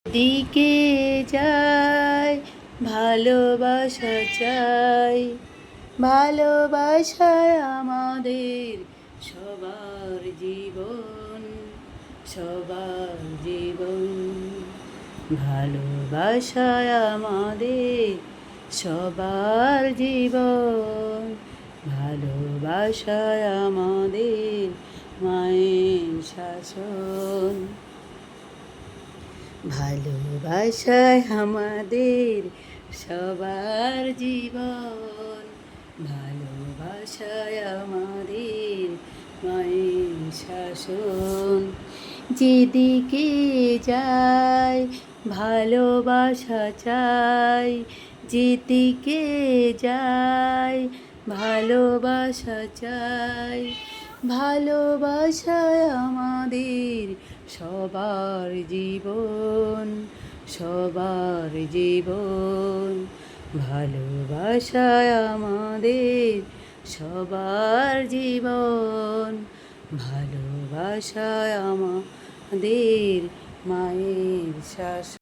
দিকে যায় ভালোবাসা চাই, ভালোবাসায় আমাদের সবার জীবন, সবার জীবন। ভালোবাসায় আমাদের সবার জীবন, ভালোবাসায় আমাদের মায়ের শাসন। ভালোবাসায় আমাদের সবার জীবন, ভালোবাসায় আমাদের মায়ের শাসন। যেদিকে যাই ভালোবাসা চাই, যেদিকে যাই ভালোবাসা চাই, ভালোবাসায় আমাদের সবার জীবন, সবার জীবন। ভালোবাসায় আমাদের সবার জীবন, ভালোবাসায় আমাদের মায়ের শাসন।